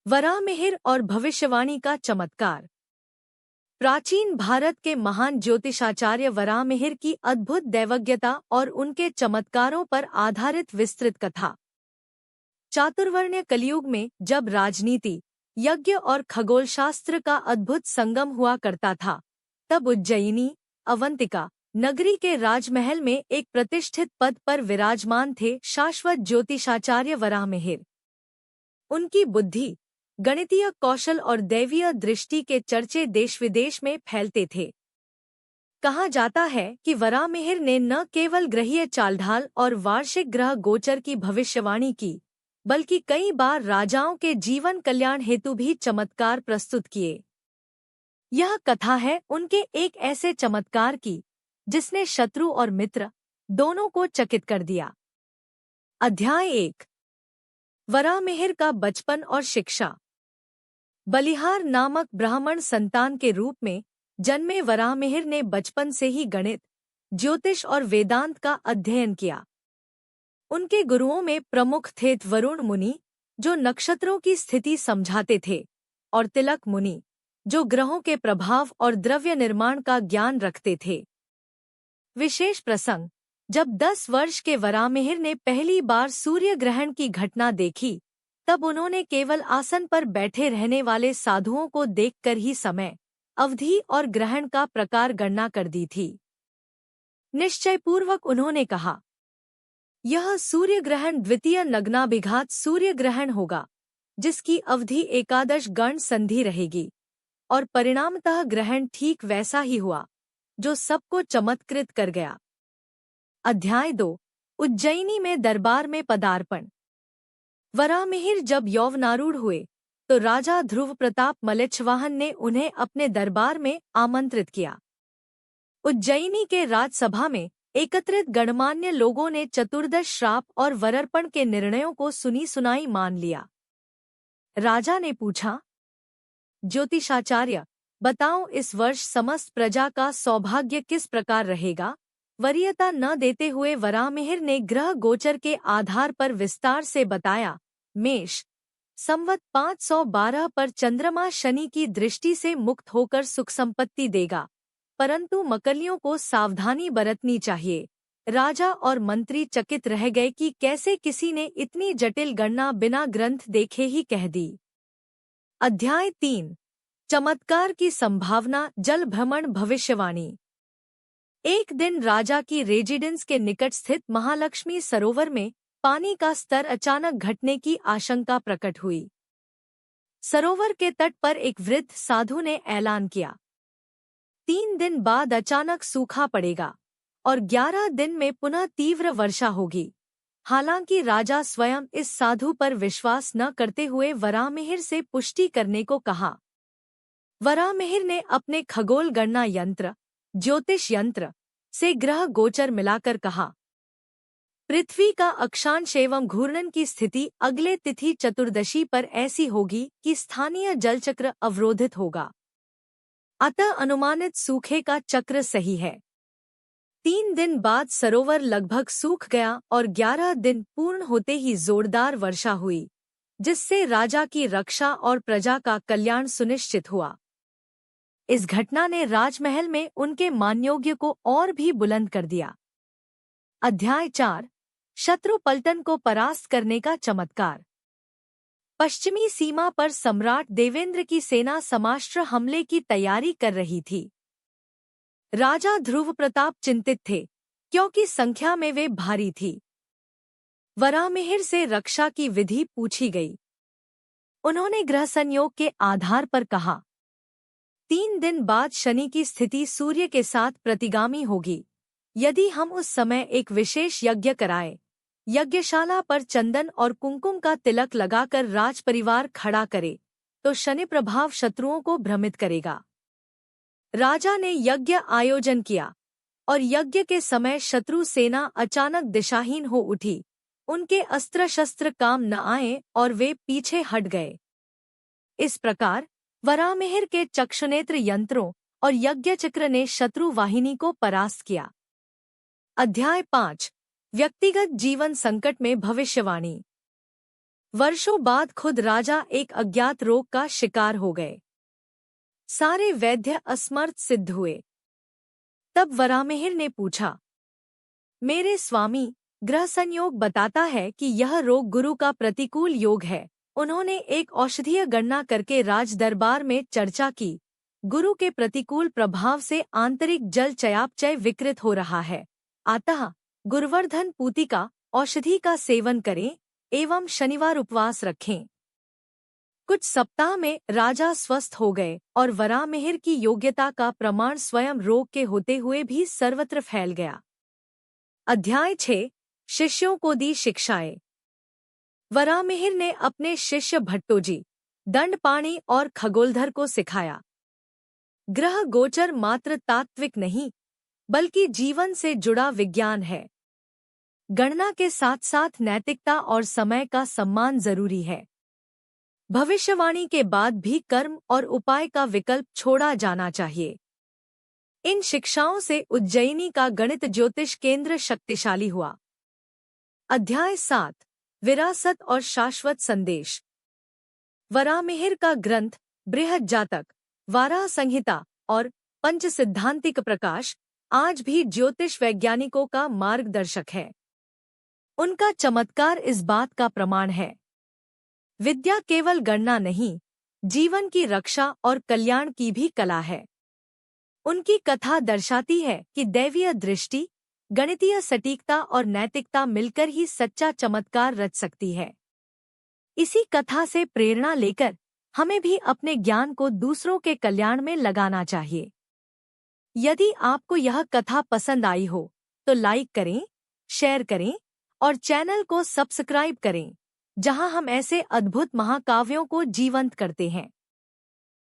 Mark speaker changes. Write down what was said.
Speaker 1: वराहमिहिर और भविष्यवाणी का चमत्कार। प्राचीन भारत के महान ज्योतिषाचार्य वराहमिहिर की अद्भुत दैवज्ञता और उनके चमत्कारों पर आधारित विस्तृत कथा। चातुर्वर्ण्य कलयुग में जब राजनीति, यज्ञ और खगोलशास्त्र का अद्भुत संगम हुआ करता था, तब उज्जयिनी, अवंतिका नगरी के राजमहल में एक प्रतिष्ठित पद पर विराजमान थे शाश्वत ज्योतिषाचार्य वराहमिहिर। उनकी बुद्धि, गणितीय कौशल और दैवीय दृष्टि के चर्चे देश विदेश में फैलते थे। कहा जाता है कि वराहमिहिर ने न केवल ग्रहीय चालढाल और वार्षिक ग्रह गोचर की भविष्यवाणी की, बल्कि कई बार राजाओं के जीवन कल्याण हेतु भी चमत्कार प्रस्तुत किए। यह कथा है उनके एक ऐसे चमत्कार की जिसने शत्रु और मित्र दोनों को चकित कर दिया। अध्याय 1। वराहमिहिर का बचपन और शिक्षा। बलिहार नामक ब्राह्मण संतान के रूप में जन्मे वराहमिहिर ने बचपन से ही गणित, ज्योतिष और वेदांत का अध्ययन किया। उनके गुरुओं में प्रमुख थे वरुण मुनि, जो नक्षत्रों की स्थिति समझाते थे, और तिलक मुनि, जो ग्रहों के प्रभाव और द्रव्य निर्माण का ज्ञान रखते थे। विशेष प्रसंग, जब 10 वर्ष के वराहमिहिर ने पहली बार सूर्य ग्रहण की घटना देखी, तब उन्होंने केवल आसन पर बैठे रहने वाले साधुओं को देखकर ही समय, अवधि और ग्रहण का प्रकार गणना कर दी थी। निश्चयपूर्वक उन्होंने कहा, यह सूर्य ग्रहण द्वितीय नग्नाभिघात सूर्य ग्रहण होगा, जिसकी अवधि 11 गण संधि रहेगी, और परिणामतः ग्रहण ठीक वैसा ही हुआ जो सबको चमत्कृत कर गया। अध्याय 2। उज्जयिनी में दरबार में पदार्पण। वराहमिहिर जब यौवनारूढ़ हुए तो राजा ध्रुव प्रताप मलेच्छवाहन ने उन्हें अपने दरबार में आमंत्रित किया। उज्जयिनी के राजसभा में एकत्रित गणमान्य लोगों ने चतुर्दश श्राप और वरर्पण के निर्णयों को सुनी सुनाई मान लिया। राजा ने पूछा, ज्योतिषाचार्य, बताओ इस वर्ष समस्त प्रजा का सौभाग्य किस प्रकार रहेगा? वरीयता न देते हुए वराहमिहिर ने ग्रह गोचर के आधार पर विस्तार से बताया। मेष, संवत 512 पर चंद्रमा शनि की दृष्टि से मुक्त होकर सुख संपत्ति देगा, परंतु मकलियों को सावधानी बरतनी चाहिए। राजा और मंत्री चकित रह गए कि कैसे किसी ने इतनी जटिल गणना बिना ग्रंथ देखे ही कह दी। अध्याय 3। चमत्कार की संभावना, जल भ्रमण भविष्यवाणी। एक दिन राजा की रेजिडेंस के निकट स्थित महालक्ष्मी सरोवर में पानी का स्तर अचानक घटने की आशंका प्रकट हुई। सरोवर के तट पर एक वृद्ध साधु ने ऐलान किया, 3 दिन बाद अचानक सूखा पड़ेगा और 11 दिन में पुनः तीव्र वर्षा होगी। हालांकि राजा स्वयं इस साधु पर विश्वास न करते हुए वराहमिहिर से पुष्टि करने को कहा। वराहमिहिर ने अपने खगोल गणना यंत्र, ज्योतिष यंत्र से ग्रह गोचर मिलाकर कहा, पृथ्वी का अक्षांश एवं घूर्णन की स्थिति अगले तिथि चतुर्दशी पर ऐसी होगी कि स्थानीय जलचक्र अवरोधित होगा, अतः अनुमानित सूखे का चक्र सही है। 3 दिन बाद सरोवर लगभग सूख गया और 11 दिन पूर्ण होते ही जोरदार वर्षा हुई, जिससे राजा की रक्षा और प्रजा का कल्याण सुनिश्चित हुआ। इस घटना ने राजमहल में उनके मानयोग्य को और भी बुलंद कर दिया। अध्याय 4। शत्रु पलटन को परास्त करने का चमत्कार। पश्चिमी सीमा पर सम्राट देवेंद्र की सेना समाष्ट्र हमले की तैयारी कर रही थी। राजा ध्रुव प्रताप चिंतित थे, क्योंकि संख्या में वे भारी थी। वराहमिहिर से रक्षा की विधि पूछी गई। उन्होंने ग्रह संयोग के आधार पर कहा, 3 दिन बाद शनि की स्थिति सूर्य के साथ प्रतिगामी होगी। यदि हम उस समय एक विशेष यज्ञ कराएं, यज्ञशाला पर चंदन और कुंकुम का तिलक लगाकर राजपरिवार खड़ा करे, तो शनि प्रभाव शत्रुओं को भ्रमित करेगा। राजा ने यज्ञ आयोजन किया और यज्ञ के समय शत्रु सेना अचानक दिशाहीन हो उठी। उनके अस्त्र शस्त्र काम न आए और वे पीछे हट गए। इस प्रकार वराहमिहिर के चक्षुनेत्र यंत्रों और यज्ञचक्र ने शत्रु वाहिनी को परास्त किया। अध्याय 5। व्यक्तिगत जीवन संकट में भविष्यवाणी। वर्षों बाद खुद राजा एक अज्ञात रोग का शिकार हो गए। सारे वैद्य असमर्थ सिद्ध हुए। तब वराहमिहिर ने पूछा, मेरे स्वामी, ग्रह संयोग बताता है कि यह रोग गुरु का प्रतिकूल योग है। उन्होंने एक औषधीय गणना करके राज दरबार में चर्चा की। गुरु के प्रतिकूल प्रभाव से आंतरिक जल चयापचय विकृत हो रहा है। अतः गुरुवर्धन पूतिका औषधि का सेवन करें एवं शनिवार उपवास रखें। कुछ सप्ताह में राजा स्वस्थ हो गए और वराहमिहिर की योग्यता का प्रमाण स्वयं रोग के होते हुए भी सर्वत्र फैल गया। अध्याय 6 शिष्यों को दी शिक्षाएं। वराहमिहिर ने अपने शिष्य भट्टोजी, दंडपाणि और खगोलधर को सिखाया। ग्रह गोचर मात्र तात्विक नहीं, बल्कि जीवन से जुड़ा विज्ञान है। गणना के साथ साथ नैतिकता और समय का सम्मान जरूरी है। भविष्यवाणी के बाद भी कर्म और उपाय का विकल्प छोड़ा जाना चाहिए। इन शिक्षाओं से उज्जयिनी का गणित ज्योतिष केंद्र शक्तिशाली हुआ। अध्याय 7 विरासत और शाश्वत संदेश। वराहमिहिर का ग्रंथ बृहद जातक, वाराह संहिता और पंचसिद्धांतिक प्रकाश आज भी ज्योतिष वैज्ञानिकों का मार्गदर्शक है। उनका चमत्कार इस बात का प्रमाण है। विद्या केवल गणना नहीं, जीवन की रक्षा और कल्याण की भी कला है। उनकी कथा दर्शाती है कि दैवीय दृष्टि, गणितीय सटीकता और नैतिकता मिलकर ही सच्चा चमत्कार रच सकती है। इसी कथा से प्रेरणा लेकर हमें भी अपने ज्ञान को दूसरों के कल्याण में लगाना चाहिए। यदि आपको यह कथा पसंद आई हो तो लाइक करें, शेयर करें और चैनल को सब्सक्राइब करें, जहां हम ऐसे अद्भुत महाकाव्यों को जीवंत करते हैं।